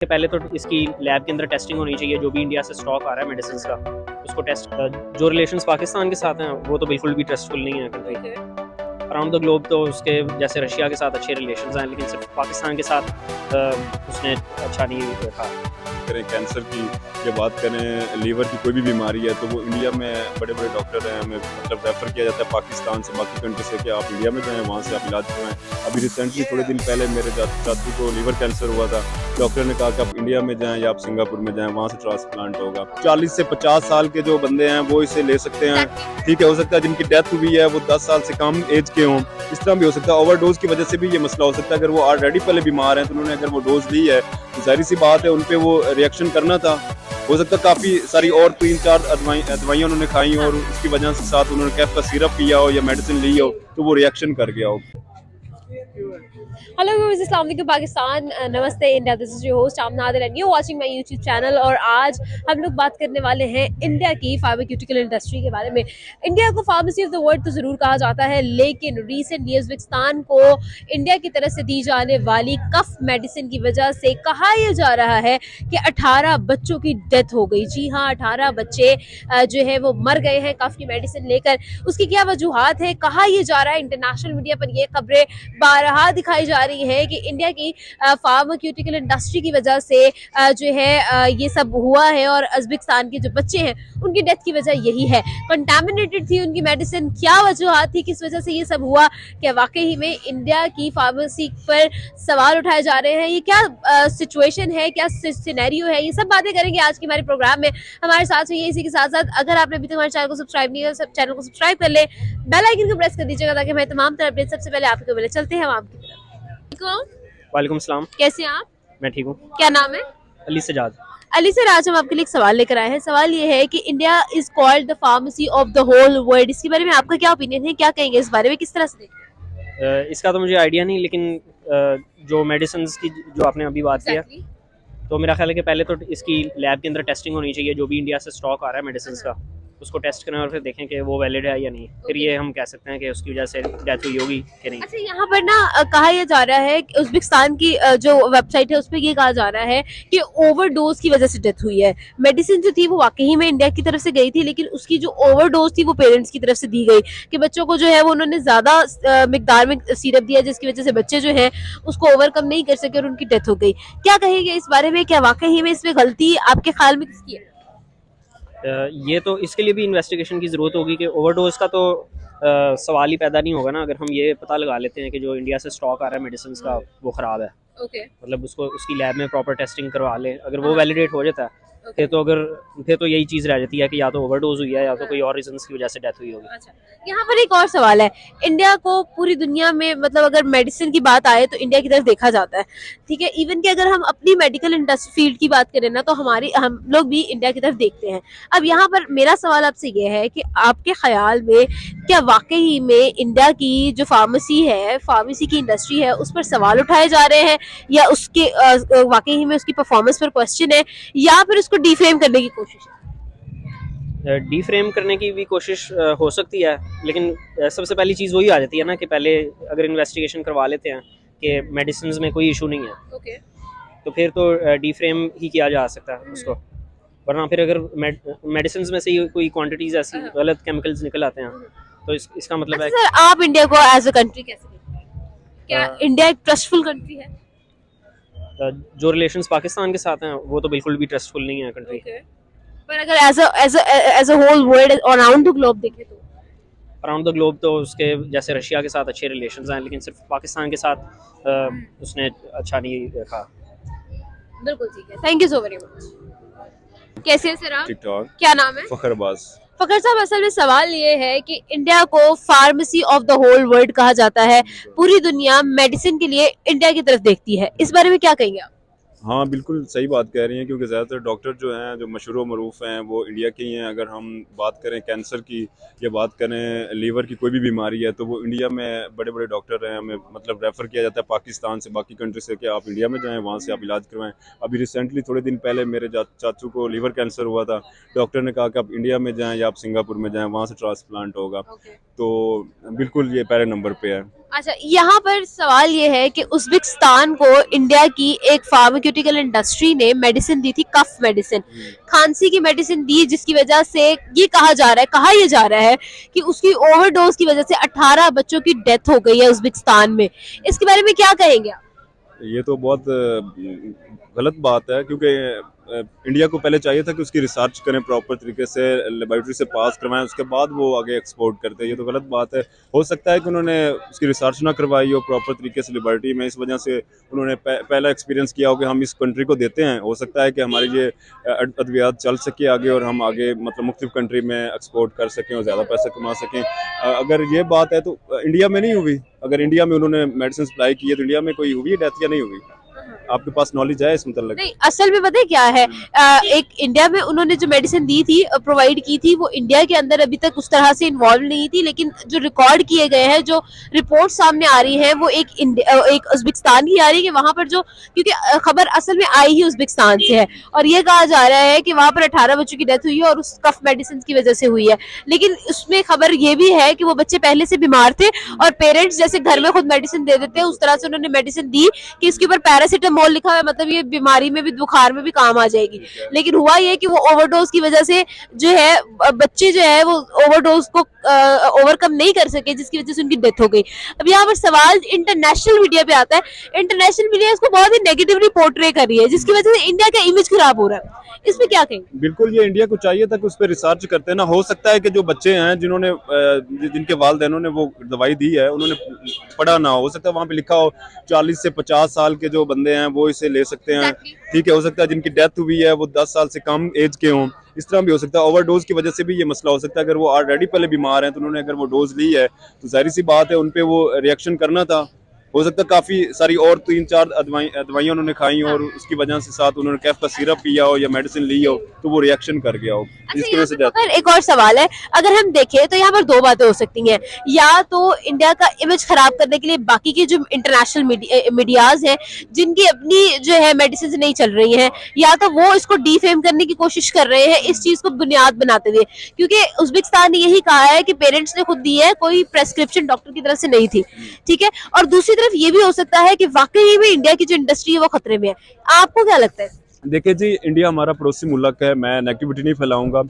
पहले तो इसकी लैब के अंदर टेस्टिंग होनी चाहिए। जो भी इंडिया से स्टॉक आ रहा है मेडिसिन का, उसको टेस्ट। जो रिलेशंस पाकिस्तान के साथ हैं वो तो बिल्कुल भी ट्रस्टफुल नहीं है कंट्री। अराउंड द ग्लोब तो उसके जैसे रशिया के साथ अच्छे रिलेशंस हैं, लेकिन सिर्फ पाकिस्तान के साथ उसने अच्छा नहीं देखा। करें कैंसर की या बात करें लीवर की कोई भी बीमारी है तो वो इंडिया में बड़े बड़े डॉक्टर हैं, हमें मतलब रेफ़र किया जाता है पाकिस्तान से, बाकी कंट्री से कि आप इंडिया में जाएँ, वहाँ से आप इलाज करवाएं। अभी रिसेंटली थोड़े दिन पहले मेरे चाचू को लीवर कैंसर हुआ था। डॉक्टर ने कहा कि आप इंडिया में जाएँ या आप सिंगापुर में जाएँ, वहाँ से ट्रांसप्लांट होगा। 40 से 50 साल के जो बंदे हैं वो इसे ले सकते हैं, ठीक है। हो सकता है जिनकी डेथ हुई है वो 10 साल से कम एज के हों, इस तरह भी हो सकता है। ओवरडोज की वजह से भी ये मसला हो सकता है। अगर वो ऑलरेडी पहले बीमार हैं तो उन्होंने अगर वो डोज ली है तो जाहिर सी बात है उन पे वो रिएक्शन करना था। हो सकता है काफ़ी सारी और 3-4 दवाइयाँ उन्होंने खाई और उसकी वजह से साथ उन्होंने कैफ का सिरप पिया हो या मेडिसिन ली हो तो वो रिएक्शन कर गया हो। हेलो व्यूअर्स, अस्सलाम वालेकुम पाकिस्तान, नमस्ते India. This is your host Amnadir and you watching my YouTube channel. और आज हम लोग बात करने वाले हैं इंडिया की फार्मास्यूटिकल इंडस्ट्री के बारे में। इंडिया को फार्मेसी ऑफ द वर्ल्ड तो ज़रूर कहा जाता है, लेकिन रीसेंट ईयर्स उज़्बेकिस्तान को इंडिया की तरफ से दी जाने वाली कफ मेडिसिन की वजह से कहा यह जा रहा है कि 18 बच्चों की डेथ हो गई। जी हाँ, 18 बच्चे जो है वो मर गए हैं कफ की मेडिसिन लेकर। उसकी क्या वजूहत है, कहा यह जा रहा है, इंटरनेशनल मीडिया पर यह खबरें बारहा दिखाई जा रही है कि इंडिया की फार्मास्यूटिकल इंडस्ट्री की वजह से जो है ये सब हुआ है और उज़्बेकिस्तान के जो बच्चे हैं उनकी डेथ की वजह यही है। कंटामिनेटेड थी उनकी मेडिसिन, क्या वजूहत थी, किस वजह से ये सब हुआ, क्या वाकई में इंडिया की फार्मेसी पर सवाल उठाए जा रहे हैं, ये क्या सिचुएशन है, क्या सिनेरियो है, ये सब बातें करेंगे आज के हमारे प्रोग्राम में। हमारे साथ रहिए। इसी के साथ साथ अगर आपने अभी तक हमारे चैनल को सब्सक्राइब नहीं किया, चैनल को सब्सक्राइब कर ले, बेल आइकन को प्रेस कर दीजिएगा ताकि हमारे तमाम तरह अपडेट सबसे पहले आपको मिले। चलते हैं हम आपकी तरफ। वालेकुम सलाम। कैसे हैं आप? मैं ठीक हूँ। क्या नाम है? अली सजाद। अली सर, आज हम आपके लिए एक सवाल लेकर आए हैं। सवाल ये है कि India is called the pharmacy of the whole world. इसके बारे में आपका क्या ओपिनियन है, क्या कहेंगे इस बारे में, किस तरह से? इसका तो मुझे आइडिया नहीं, लेकिन जो मेडिसिन की जो आपने अभी बात किया, तो मेरा ख्याल है कि पहले तो इसकी लैब के अंदर टेस्टिंग होनी चाहिए। जो भी इंडिया से स्टॉक आ रहा है मेडिसिन का, उसको टेस्ट करें और फिर देखें कि वो वैलिड है या नहीं। फिर ये हम कह सकते हैं कि उसकी वजह से डेथ हुई होगी कि नहीं। अच्छा, यहाँ पर ना कहा यह जा रहा है कि उज़्बेकिस्तान की जो वेबसाइट है उस पर ये कहा जा रहा है कि ओवरडोज की वजह से डेथ हुई है। मेडिसिन जो थी वो वाकई में इंडिया की तरफ से गई थी, लेकिन उसकी जो ओवरडोज थी वो पेरेंट्स की तरफ से दी गई कि बच्चों को जो है वो उन्होंने ज्यादा मिकदार में सिरप दिया, जिसकी वजह से बच्चे जो है उसको ओवरकम नहीं कर सके और उनकी डेथ हो गई। क्या कहेंगे इस बारे में, क्या वाकई में इसमें गलती आपके ख्याल में किसकी है? ये तो इसके लिए भी इन्वेस्टिगेशन की ज़रूरत होगी कि ओवरडोज का तो सवाल ही पैदा नहीं होगा ना, अगर हम ये पता लगा लेते हैं कि जो इंडिया से स्टॉक आ रहा है मेडिसिन का वो ख़राब है। मतलब उसको उसकी लैब में प्रॉपर टेस्टिंग करवा लें, अगर वो वैलिडेट हो जाता है फिर तो यही चीज़ रह जाती है कि या तो ओवरडोज हुई है या तो कोई और रीजंस की वजह से डेथ हुई होगी। अच्छा, यहाँ पर एक और सवाल है। इंडिया को पूरी दुनिया में, मतलब अगर मेडिसिन की बात आए तो इंडिया की तरफ देखा जाता है, ठीक है। इवन कि अगर हम अपनी मेडिकल इंडस्ट्री फील्ड की बात करें ना, तो हम लोग भी इंडिया की तरफ देखते हैं। अब यहाँ पर मेरा सवाल आपसे ये है कि आपके ख्याल में क्या वाकई में इंडिया की जो फार्मेसी है, फार्मेसी की इंडस्ट्री है, उस पर सवाल उठाए जा रहे हैं, या उसके वाकई में उसकी परफॉर्मेंस पर क्वेश्चन है, या फिर उसको डिफ्रेम करने की कोशिश है? डीफ्रेम करने की भी कोशिश हो सकती है, लेकिन सबसे पहली चीज़ वही आ जाती है ना कि पहले अगर इन्वेस्टिगेशन करवा लेते हैं कि मेडिसिन में कोई इशू नहीं है, तो फिर तो डीफ्रेम ही किया जा सकता है उसको। वरना फिर अगर मेडिसिन में से ही कोई क्वांटिटीज ऐसी गलत केमिकल्स निकल आते हैं तो इसका मतलब अच्छा सर, आप इंडिया को एज अ कंट्री कैसे देखते हैं? क्या इंडिया एक ट्रस्टफुल कंट्री है? है जो रिलेशंस पाकिस्तान के साथ हैं वो तो बिल्कुल भी ट्रस्टफुल नहीं है कंट्री। पर अगर as a whole world around the globe देखें तो? अराउंड द ग्लोब तो उसके जैसे रशिया के साथ अच्छे रिलेशंस हैं, लेकिन सिर्फ पाकिस्तान के साथ उसने अच्छा नहीं देखा। बिल्कुल ठीक है, thank you so very much. कैसे हैं सर आप? ठीक ठाक। क्या नाम है? फखरबाज। फखर साहब, असल में सवाल ये है कि इंडिया को pharmacy of the whole world कहा जाता है। पूरी दुनिया मेडिसिन के लिए इंडिया की तरफ देखती है, इस बारे में क्या कहेंगे आप? हाँ बिल्कुल सही बात कह रही हैं, क्योंकि ज़्यादातर डॉक्टर जो हैं जो मशहूर मरूफ हैं वो इंडिया के ही हैं। अगर हम बात करें कैंसर की या बात करें लीवर की कोई भी बीमारी है तो वो इंडिया में बड़े बड़े डॉक्टर हैं, हमें मतलब रेफ़र किया जाता है पाकिस्तान से, बाकी कंट्री से कि आप इंडिया में जाएँ, वहाँ से आप इलाज करवाएं। अभी रिसेंटली थोड़े दिन पहले मेरे चाचू को लीवर कैंसर हुआ था। डॉक्टर ने कहा कि आप इंडिया में जाएँ या आप सिंगापुर में जाएँ, वहाँ से ट्रांसप्लांट होगा। तो बिल्कुल ये पहले नंबर पर है। अच्छा, यहाँ पर सवाल ये है कि उज़्बेकिस्तान को इंडिया की एक फार्मास्यूटिकल इंडस्ट्री ने मेडिसिन दी थी, कफ मेडिसिन, खांसी की मेडिसिन दी, जिसकी वजह से ये कहा यह जा रहा है कि उसकी ओवरडोज की वजह से 18 बच्चों की डेथ हो गई है उज़्बेकिस्तान में। इसके बारे में क्या कहेंगे आप? ये तो बहुत गलत बात है, क्योंकि इंडिया को पहले चाहिए था कि उसकी रिसर्च करें प्रॉपर तरीके से, लेबोरेटरी से पास करवाएं, उसके बाद वो आगे एक्सपोर्ट करते हैं। ये तो गलत बात है। हो सकता है कि उन्होंने उसकी रिसर्च ना करवाई हो प्रॉपर तरीके से लेबोरेटरी में, इस वजह से उन्होंने पहला एक्सपीरियंस किया हो कि हम इस कंट्री को देते हैं। हो सकता है कि हमारी ये अद्वियात चल सके आगे और हम आगे मतलब मुख्तलिफ कंट्री में एक्सपोर्ट कर सकें और ज़्यादा पैसे कमा सकें। अगर ये बात है तो इंडिया में नहीं हुई। अगर इंडिया में उन्होंने मेडिसिन सप्लाई की है तो इंडिया में कोई हुई है डेथ या नहीं हुई? आपके पास नॉलेज है इस मतलब? नहीं, असल में पता है क्या है, एक इंडिया में उन्होंने जो मेडिसिन दी थी, प्रोवाइड की थी, वो इंडिया के अंदर अभी तक उस तरह से इन्वॉल्व नहीं थी, लेकिन जो रिकॉर्ड किए गए हैं, जो रिपोर्ट सामने आ रही है, वो एक उज़्बेकिस्तान की आ रही है कि वहां पर जो, क्योंकि खबर असल में आई ही उज़्बेकिस्तान से है, और ये कहा जा रहा है कि वहां पर 18 बच्चों की डेथ हुई है और उस कफ मेडिसिन की वजह से हुई है। लेकिन उसमें खबर ये भी है कि वो बच्चे पहले से बीमार थे और पेरेंट्स जैसे घर में खुद मेडिसिन दे देते हैं, उस तरह से उन्होंने मेडिसिन दी कि इसके ऊपर पैरासिटामोल लिखा हुआ है, मतलब ये बीमारी में भी, बुखार में भी काम आ जाएगी। लेकिन हुआ ये कि वो ओवरडोज की वजह से जो है बच्चे जो है वो ओवरडोज को ओवरकम नहीं कर सके, जिसकी वजह से उनकी डेथ हो गई। अब यहाँ पर सवाल इंटरनेशनल मीडिया पे आता है, इंटरनेशनल मीडिया इसको बहुत ही नेगेटिवली पोर्ट्रे कर रही है, जिसकी वजह से इंडिया का इमेज खराब हो रहा है। इसमें क्या कहेंगे? बिल्कुल, ये इंडिया को चाहिए था कि उस पर रिसर्च करते ना। हो सकता है कि जो बच्चे हैं जिन्होंने जिनके वालिदैनों ने वो दवाई दी है उन्होंने पढ़ा ना हो सकता है वहाँ पे लिखा हो 40 से 50 साल के जो बंदे हैं वो इसे ले सकते हैं। ठीक है, हो सकता है जिनकी डेथ हुई है वो 10 साल से कम एज के हों, इस तरह भी हो सकता है। ओवरडोज की वजह से भी ये मसला हो सकता है। अगर वो ऑलरेडी पहले बीमार हैं तो उन्होंने अगर वो डोज ली है तो जाहिर सी बात है उन पे वो रिएक्शन करना था। हो सकता है काफी सारी और 3-4 दवाइयां उन्होंने खाई और उसकी वजह से साथ उन्होंने कैफ का सिरप पिया हो या मेडिसिन ली हो तो वो रिएक्शन कर गया हो, जिसकी वजह से डेथ। अगर एक और सवाल है, अगर हम देखें तो यहाँ पर दो बातें हो सकती हैं, या तो इंडिया का इमेज खराब करने के लिए बाकी के जो इंटरनेशनल मीडियाज हैं जिनकी अपनी जो है मेडिसिन नहीं चल रही हैं, या तो वो इसको डिफेम करने की कोशिश कर रहे हैं इस चीज को बुनियाद बनाते हुए, क्योंकि उज़्बेकिस्तान ने यही कहा है कि पेरेंट्स ने खुद दी है, कोई प्रेस्क्रिप्शन डॉक्टर की तरफ से नहीं थी। ठीक है, और दूसरी तरफ ये भी हो सकता है कि वाकई में इंडिया की जो इंडस्ट्री है वो खतरे में है। आपको क्या लगता है? देखिए जी, इंडिया हमारा पड़ोसी मुल्क है, मैं नेगेटिविटी नहीं फैलाऊंगा।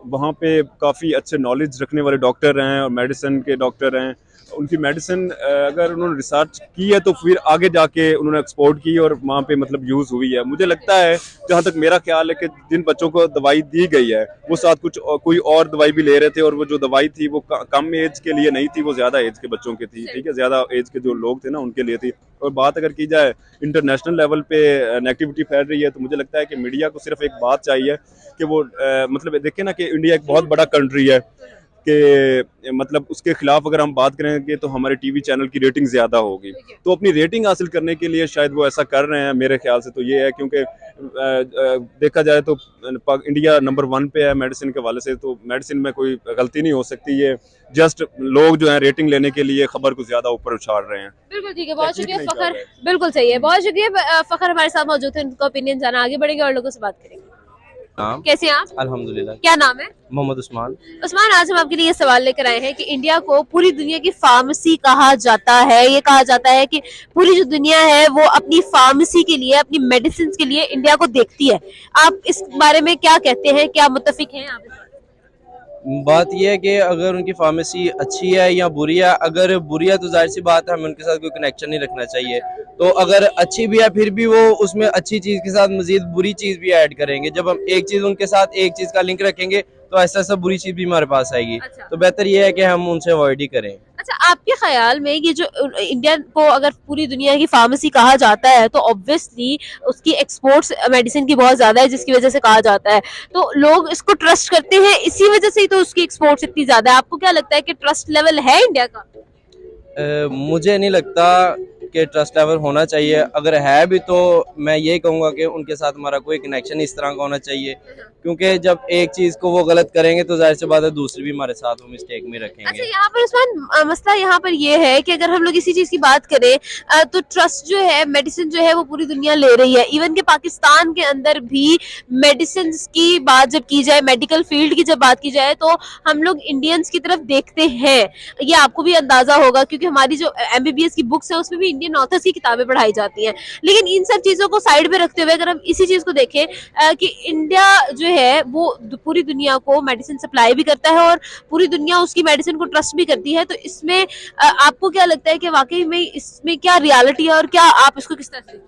वहाँ पे काफ़ी अच्छे नॉलेज रखने वाले डॉक्टर हैं और मेडिसिन के डॉक्टर हैं। उनकी मेडिसिन अगर उन्होंने रिसर्च की है तो फिर आगे जाके उन्होंने एक्सपोर्ट की और वहाँ पे मतलब यूज़ हुई है। मुझे लगता है, जहाँ तक मेरा ख्याल है, कि जिन बच्चों को दवाई दी गई है वो साथ कुछ कोई और दवाई भी ले रहे थे और वो जो दवाई थी वो कम एज के लिए नहीं थी, वो ज़्यादा एज के बच्चों की थी। ठीक है, ज़्यादा एज के जो लोग थे ना उनके लिए थी। और बात अगर की जाए इंटरनेशनल लेवल पे नेगेटिविटी फैल रही है तो मुझे लगता है कि मीडिया को सिर्फ एक बात चाहिए कि वो मतलब देखें ना कि इंडिया एक बहुत बड़ा कंट्री है, कि मतलब उसके खिलाफ अगर हम बात करेंगे तो हमारे टीवी चैनल की रेटिंग ज़्यादा होगी। तो अपनी रेटिंग हासिल करने के लिए शायद वो ऐसा कर रहे हैं। मेरे ख्याल से तो ये है, क्योंकि देखा जाए तो इंडिया नंबर 1 पे है मेडिसिन के हवाले से, तो मेडिसिन में कोई गलती नहीं हो सकती। ये जस्ट लोग जो है रेटिंग लेने के लिए खबर को ज़्यादा ऊपर उछाल रहे हैं। बिल्कुल ठीक है, बहुत शुक्रिया फखर, बिल्कुल सही है, बहुत शुक्रिया फखर हमारे साथ मौजूद थे, उनका ओपिनियन जाना। आगे बढ़ेंगे और लोगों से बात करेंगे। कैसे हैं आप? अल्हम्दुलिल्लाह। क्या नाम है? मोहम्मद उस्मान। उस्मान, आज हम आपके लिए ये सवाल लेकर आए हैं कि इंडिया को पूरी दुनिया की फार्मेसी कहा जाता है। ये कहा जाता है कि पूरी जो दुनिया है वो अपनी फार्मेसी के लिए, अपनी मेडिसिन के लिए इंडिया को देखती है। आप इस बारे में क्या कहते हैं, क्या मुत्तफिक हैं आप? बात यह है कि अगर उनकी फार्मेसी अच्छी है या बुरी है, अगर बुरी है तो जाहिर सी बात है हमें उनके साथ कोई कनेक्शन नहीं रखना चाहिए। तो अगर अच्छी भी है फिर भी वो उसमें अच्छी चीज़ के साथ मजीद बुरी चीज़ भी ऐड करेंगे। जब हम एक चीज़ उनके साथ एक चीज़ का लिंक रखेंगे तो ऐसा ऐसा बुरी चीज़ भी हमारे पास आएगी। अच्छा। तो बेहतर ये है कि हम उनसे अवॉइड ही करें। अच्छा, आपके ख्याल में ये जो इंडिया को अगर पूरी दुनिया की फार्मेसी कहा जाता है तो ऑब्वियसली उसकी एक्सपोर्ट्स मेडिसिन की बहुत ज्यादा है, जिसकी वजह से कहा जाता है, तो लोग इसको ट्रस्ट करते हैं, इसी वजह से ही तो उसकी एक्सपोर्ट्स इतनी ज्यादा है। आपको क्या लगता है कि ट्रस्ट लेवल है इंडिया का? मुझे नहीं लगता के ट्रस्ट लेवल होना चाहिए, अगर है भी तो मैं यही कहूँगा कि उनके साथ हमारा कोई कनेक्शन इस तरह का होना चाहिए, क्योंकि जब एक चीज़ को वो गलत करेंगे तो जाहिर सी बात है दूसरी भी हमारे साथ वो मिस्टेक में अच्छा, रखेंगे। यहाँ पर उस्मान मसला यहाँ पर ये है कि अगर हम लोग इसी चीज की बात करें तो ट्रस्ट जो है, मेडिसिन जो है वो पूरी दुनिया ले रही है। इवन के पाकिस्तान के अंदर भी मेडिसिन की बात जब की जाए, मेडिकल फील्ड की जब बात की जाए, तो हम लोग इंडियंस की तरफ देखते हैं। ये आपको भी अंदाजा होगा क्योंकि हमारी जो एमबीबीएस की बुक्स है उसमें भी इंडियन ऑथर्स की किताबें पढ़ाई जाती हैं। लेकिन इन सब चीजों को साइड में रखते हुए अगर हम इसी चीज को देखें कि इंडिया जो है वो पूरी दुनिया को मेडिसिन सप्लाई भी करता है और पूरी दुनिया उसकी मेडिसिन को ट्रस्ट भी करती है, तो इसमें आपको क्या लगता है कि वाकई में इसमें क्या रियलिटी है और क्या आप इसको किस तरह से?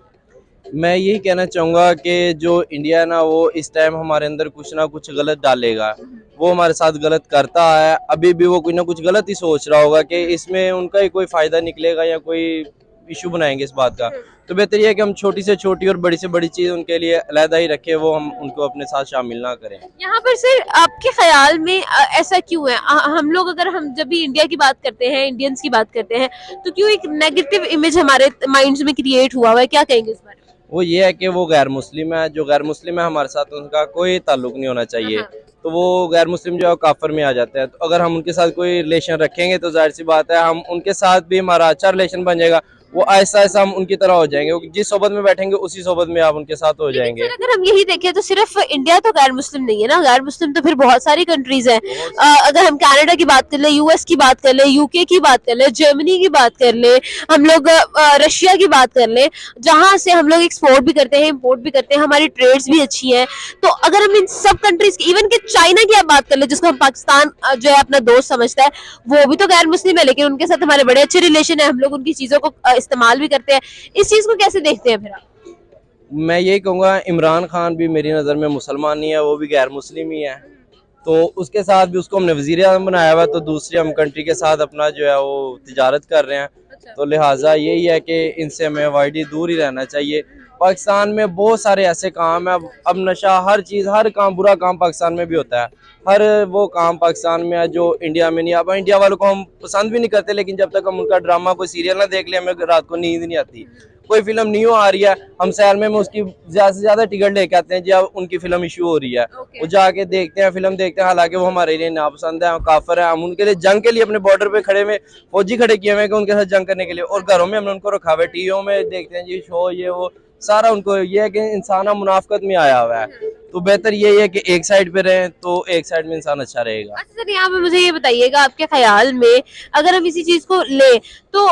मैं यही कहना चाहूँगा कि जो इंडिया है ना वो इस टाइम हमारे अंदर कुछ ना कुछ गलत डालेगा, वो हमारे साथ गलत करता है, अभी भी वो कुछ ना कुछ गलत ही सोच रहा होगा कि इसमें उनका ही कोई फायदा निकलेगा या कोई इशू बनाएंगे इस बात का। तो बेहतर ये है कि हम छोटी से छोटी और बड़ी से बड़ी चीज़ उनके लिए अलहदा ही रखें, वो हम उनको अपने साथ शामिल ना करें। यहाँ पर सर आपके ख्याल में ऐसा क्यों है? हम लोग अगर हम जब भी इंडिया की बात करते हैं, इंडियंस की बात करते हैं, तो क्यों एक नेगेटिव इमेज हमारे माइंड्स में क्रिएट हुआ हुआ है? क्या कहेंगे इस बारे में? वो ये है कि वो गैर मुस्लिम है, जो गैर मुस्लिम है हमारे साथ उनका कोई ताल्लुक नहीं होना चाहिए, तो वो गैर मुस्लिम जो है काफर में आ जाता है। तो अगर हम उनके साथ कोई रिलेशन रखेंगे तो जाहिर सी बात है हम उनके साथ भी हमारा अच्छा रिलेशन बन जाएगा, वो ऐसा ऐसा हम उनकी तरह हो जाएंगे, जिस सोबत में बैठेंगे उसी सोबत में आप उनके साथ हो जाएंगे। लेकिन अगर हम यही देखें तो सिर्फ इंडिया तो गैर मुस्लिम नहीं है ना, गैर मुस्लिम तो फिर बहुत सारी कंट्रीज हैं। अगर हम कनाडा की बात कर ले, यूएस की बात कर ले, यूके की बात कर ले, जर्मनी की बात कर ले, हम लोग रशिया की बात कर ले, जहां से हम लोग एक्सपोर्ट भी करते हैं, इम्पोर्ट भी करते हैं, हमारी ट्रेड्स भी अच्छी हैं। तो अगर हम इन सब कंट्रीज की, इवन के चाइना की आप बात कर ले, जिसको हम पाकिस्तान जो है अपना दोस्त समझता है, वो भी तो गैर मुस्लिम है, लेकिन उनके साथ हमारे बड़े अच्छे रिलेशन है, हम लोग उनकी चीजों को इस्तेमाल भी करते हैं। इस चीज को कैसे देखते हैं फिर आप? मैं यही कहूँगा इमरान खान भी मेरी नज़र में मुसलमान नहीं है, वो भी गैर मुस्लिम ही है, तो उसके साथ भी उसको हमने वज़ीर आज़म बनाया हुआ है, तो दूसरी हम कंट्री के साथ अपना जो है वो तिजारत कर रहे हैं। तो लिहाजा यही है कि इनसे हमें वाइडली दूर ही रहना चाहिए। पाकिस्तान में बहुत सारे ऐसे काम है, अब नशा हर चीज़, हर काम, बुरा काम पाकिस्तान में भी होता है, हर वो काम पाकिस्तान में है जो इंडिया में नहीं। अब इंडिया वालों को हम पसंद भी नहीं करते, लेकिन जब तक हम उनका ड्रामा कोई सीरियल ना देख ले हमें रात को नींद नहीं आती। कोई फिल्म न्यू आ रही है, हम सैल में उसकी ज्यादा से ज्यादा टिकट लेके आते हैं जब उनकी फिल्म इशू हो रही है, वो जाके देखते हैं, फिल्म देखते हैं, हालांकि वो हमारे लिए नापसंद है, काफर है, हम उनके लिए जंग के लिए अपने बॉर्डर पे खड़े में फौजी खड़े किए हुए हैं कि उनके साथ जंग करने के लिए, और घरों में हमने उनको रखा हुआ है, टीवियों में देखते हैं जी शो, ये वो सारा उनको ये है कि इंसान मुनाफकत में आया हुआ है। तो बेहतर यही है कि एक साइड पे रहें तो एक साइड में इंसान अच्छा रहेगा। अच्छा सर, यहाँ पे मुझे ये बताइएगा आपके ख्याल में अगर हम इसी चीज को ले तो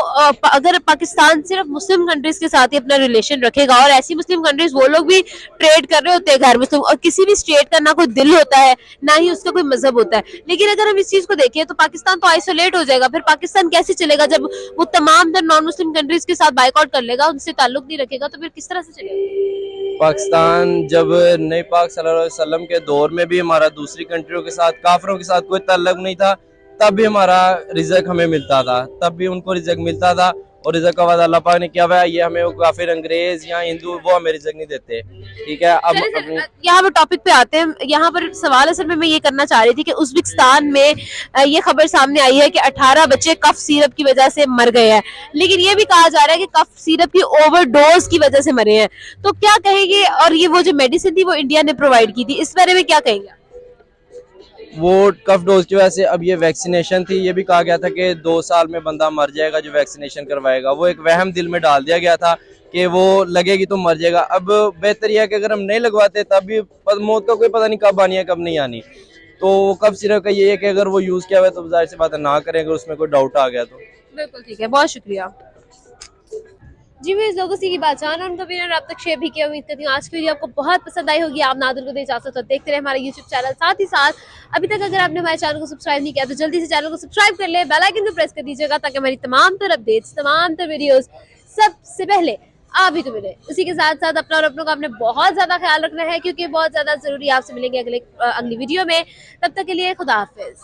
अगर पाकिस्तान सिर्फ मुस्लिम कंट्रीज के साथ ही अपना रिलेशन रखेगा और ऐसी मुस्लिम कंट्रीज वो लोग भी ट्रेड कर रहे होते हैं गैर मुस्लिम, और किसी भी स्टेट का ना कोई दिल होता है ना ही उसका कोई मजहब होता है, लेकिन अगर हम इस चीज को देखें तो पाकिस्तान तो आइसोलेट हो जाएगा। फिर पाकिस्तान कैसे चलेगा जब वो तमाम नॉन मुस्लिम कंट्रीज के साथ बाइकआउट कर लेगा, उनसे ताल्लुक नहीं रखेगा, तो फिर किस तरह से चलेगा? पाकिस्तान जब नए पाक सल्लल्लाहु अलैहि वसल्लम के दौर में भी हमारा दूसरी कंट्रियों के साथ, काफरों के साथ कोई ताल्लुक नहीं था, तब भी हमारा रिज़्क हमें मिलता था, तब भी उनको रिज़्क मिलता था, और रिज़्क का वादा अल्लाह पाक ने किया हुआ है, ये हमें वो काफिर अंग्रेज या हिंदू वो हमें रिज़्क नहीं देते। ठीक है, अब अपनी यहाँ पर टॉपिक पे आते हैं। यहाँ पर सवाल असल में मैं ये करना चाह रही थी कि उज़्बेकिस्तान में ये खबर सामने आई है कि 18 बच्चे कफ सिरप की वजह से मर गए हैं, लेकिन ये भी कहा जा रहा है कि कफ सिरप की ओवरडोज की वजह से मरे हैं। तो क्या कहेंगे, और ये वो जो मेडिसिन थी वो इंडिया ने प्रोवाइड की थी, इस बारे में क्या कहेंगे? वो कफ डोज की वजह से, अब ये वैक्सीनेशन थी, ये भी कहा गया था कि 2 साल में बंदा मर जाएगा जो वैक्सीनेशन करवाएगा, वो एक वहम दिल में डाल दिया गया था कि वो लगेगी तो मर जाएगा। अब बेहतर यह है कि अगर हम नहीं लगवाते तब भी मौत का कोई पता नहीं कब आनी है कब नहीं आनी, तो कब सिर्फ का ये है कि अगर वो यूज़ किया हुआ है तो जाहिर सी बात है ना करें, अगर उसमें कोई डाउट आ गया तो। बिल्कुल ठीक है, बहुत शुक्रिया जी। मैं इस लोगों से की बात जान उनको भी आप तक शेयर भी किया। उम्मीद करती हूँ आज की वीडियो आपको बहुत पसंद आई होगी। आप नादिर को दे इजाजत और देखते रहे हमारा यूट्यूब चैनल। साथ ही साथ अभी तक अगर आपने हमारे चैनल को सब्सक्राइब नहीं किया तो जल्दी से चैनल को सब्सक्राइब कर ले, बेल आइकन को प्रेस कर दीजिएगा ताकि हमारी तमाम तर अपडेट्स, तमाम तर वीडियोस सबसे पहले आप ही को मिले। उसी के साथ साथ अपना और अपनों का आपने बहुत ज्यादा ख्याल रखना है, क्योंकि बहुत ज्यादा जरूरी। आपसे मिलेंगे अगली वीडियो में, तब तक के लिए खुदा हाफिज।